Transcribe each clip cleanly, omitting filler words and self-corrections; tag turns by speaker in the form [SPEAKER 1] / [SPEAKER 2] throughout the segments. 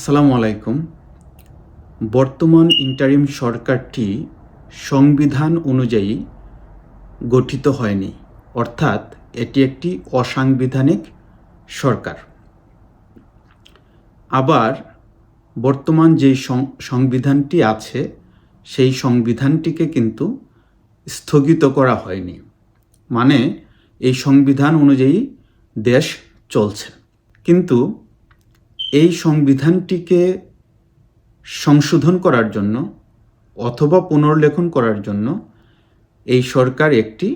[SPEAKER 1] আসসালামু আলাইকুম। বর্তমান ইন্টারিম সরকারটি সংবিধান অনুযায়ী গঠিত হয়নি, অর্থাৎ এটি একটি অসাংবিধানিক সরকার। আবার বর্তমান যে সংবিধানটি আছে সেই সংবিধানটিকে কিন্তু স্থগিত করা হয়নি, মানে এই সংবিধান অনুযায়ী দেশ চলছে। কিন্তু এই সংবিধানটিকে সংশোধন করার জন্য অথবা পুনর্লেখন করার জন্য এই সরকার একটি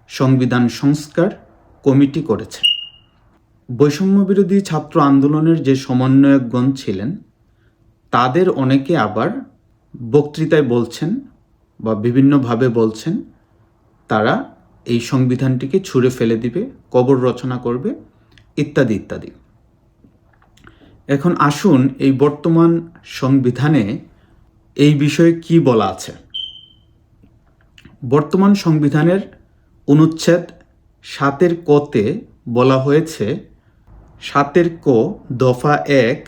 [SPEAKER 1] সংবিধান সংস্কার কমিটি করেছে। বৈষম্য বিরোধী ছাত্র আন্দোলনের যে সমন্বয়কগণ ছিলেন তাদের অনেকে আবার বক্তৃতায় বলছেন বা বিভিন্নভাবে বলছেন তারা এই সংবিধানটিকে ছুঁড়ে ফেলে দিবে, কবর রচনা করবে, ইত্যাদি ইত্যাদি। এখন আসুন এই বর্তমান সংবিধানে এই বিষয়ে কি বলা আছে। বর্তমান সংবিধানের অনুচ্ছেদ 7-এর ক-তে বলা হয়েছে, 7-এর ক দফা 1,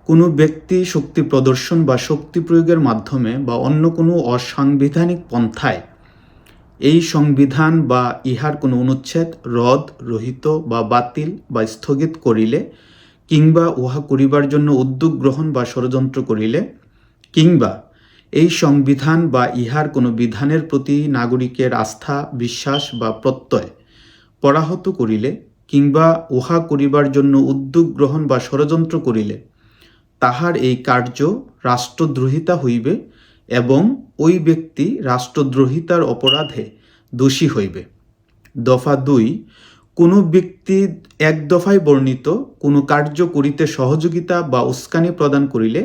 [SPEAKER 1] কোনো ব্যক্তি শক্তি প্রদর্শন বা শক্তি প্রয়োগের মাধ্যমে বা অন্য কোনো অসাংবিধানিক পন্থায় এই সংবিধান বা ইহার কোনো অনুচ্ছেদ রদ, রহিত বা বাতিল বা স্থগিত করিলে, কিংবা উহা করিবার জন্য উদ্যোগ গ্রহণ বা ষড়যন্ত্র করিলে, কিংবা এই সংবিধান বা ইহার কোনো বিধানের প্রতি নাগরিকের আস্থা, বিশ্বাস বা প্রত্যয় পরাহত করিলে, কিংবা উহা করিবার জন্য উদ্যোগ গ্রহণ বা ষড়যন্ত্র করিলে তাহার এই কার্য রাষ্ট্রদ্রোহিতা হইবে এবং ওই ব্যক্তি রাষ্ট্রদ্রোহিতার অপরাধে দোষী হইবে। দফা 2, কোনো ব্যক্তি এক দফায় বর্ণিত কোনো কার্য করিতে সহযোগিতা বা উস্কানি প্রদান করিলে,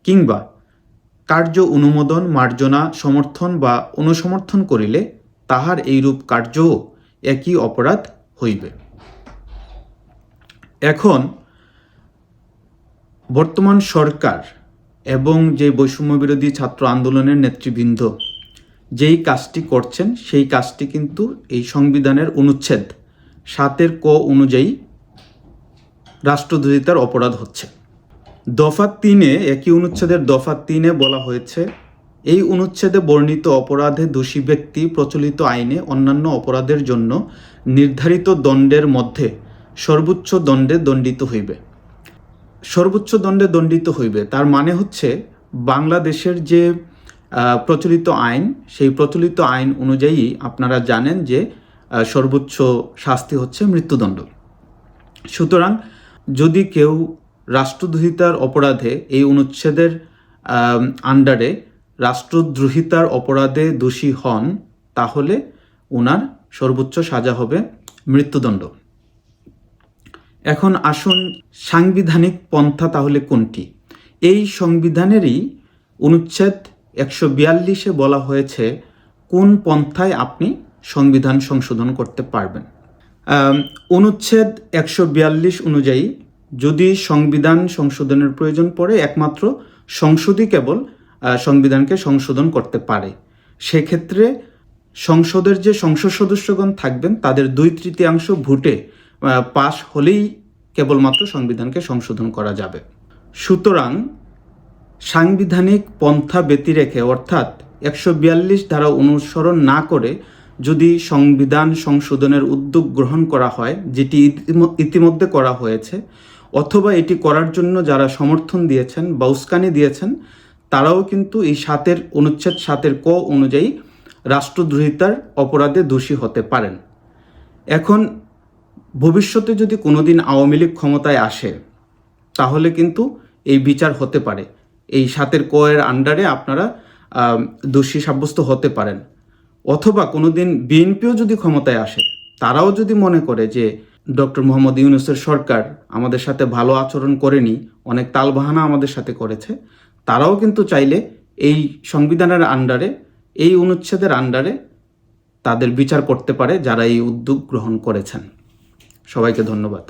[SPEAKER 1] কিংবা কার্য অনুমোদন, মার্জনা, সমর্থন বা অনুসমর্থন করিলে তাহার এইরূপ কার্যও একই অপরাধ হইবে। এখন বর্তমান সরকার এবং যে বৈষম্য বিরোধী ছাত্র আন্দোলনের নেতৃবৃন্দ যেই কাজটি করছেন সেই কাজটি কিন্তু এই সংবিধানের অনুচ্ছেদ 7-এর ক অনুযায়ী রাষ্ট্রদ্রোহিতার অপরাধ হচ্ছে। দফা 3-এ, একই অনুচ্ছেদের দফা 3-এ বলা হয়েছে, এই অনুচ্ছেদে বর্ণিত অপরাধে দোষী ব্যক্তি প্রচলিত আইনে অন্যান্য অপরাধের জন্য নির্ধারিত দণ্ডের মধ্যে সর্বোচ্চ দণ্ডে দণ্ডিত হইবে। সর্বোচ্চ দণ্ডে দণ্ডিত হইবে তার মানে হচ্ছে বাংলাদেশের যে প্রচলিত আইন, সেই প্রচলিত আইন অনুযায়ী আপনারা জানেন যে সর্বোচ্চ শাস্তি হচ্ছে মৃত্যুদণ্ড। সুতরাং যদি কেউ রাষ্ট্রদ্রোহিতার অপরাধে এই অনুচ্ছেদের আন্ডারে রাষ্ট্রদ্রোহিতার অপরাধে দোষী হন, তাহলে ওনার সর্বোচ্চ সাজা হবে মৃত্যুদণ্ড। এখন আসুন সাংবিধানিক পন্থা তাহলে কোনটি? এই সংবিধানেরই অনুচ্ছেদ 142-এ বলা হয়েছে কোন পন্থায় আপনি সংবিধান সংশোধন করতে পারবেন। অনুচ্ছেদ 142 অনুযায়ী যদি সংবিধান সংশোধনের প্রয়োজন পড়ে, একমাত্র সংসদই কেবল সংবিধানকে সংশোধন করতে পারে। সেক্ষেত্রে সংসদের যে সংসদ সদস্যগণ থাকবেন তাদের 2/3 ভোটে পাশ হলেই কেবলমাত্র সংবিধানকে সংশোধন করা যাবে। সুতরাং সাংবিধানিক পন্থা ব্যতিরেকে, অর্থাৎ 142 ধারা অনুসরণ না করে যদি সংবিধান সংশোধনের উদ্যোগ গ্রহণ করা হয়, যেটি ইতিমধ্যে করা হয়েছে, অথবা এটি করার জন্য যারা সমর্থন দিয়েছেন বা উস্কানি দিয়েছেন, তারাও কিন্তু এই অনুচ্ছেদ 7-এর ক অনুযায়ী রাষ্ট্রদ্রোহিতার অপরাধে দোষী হতে পারেন। এখন ভবিষ্যতে যদি কোনোদিন আওয়ামী লীগ ক্ষমতায় আসে, তাহলে কিন্তু এই বিচার হতে পারে, এই 7-এর ক এর আন্ডারে আপনারা দোষী সাব্যস্ত হতে পারেন। অথবা কোনোদিন বিএনপিও যদি ক্ষমতায় আসে, তারাও যদি মনে করে যে ডক্টর মোহাম্মদ ইউনূসের সরকার আমাদের সাথে ভালো আচরণ করেনি, অনেক তালবাহানা আমাদের সাথে করেছে, তারাও কিন্তু চাইলে এই সংবিধানের আন্ডারে, এই অনুচ্ছেদের আন্ডারে তাদের বিচার করতে পারে যারা এই উদ্যোগ গ্রহণ করেছেন। সবাইকে ধন্যবাদ।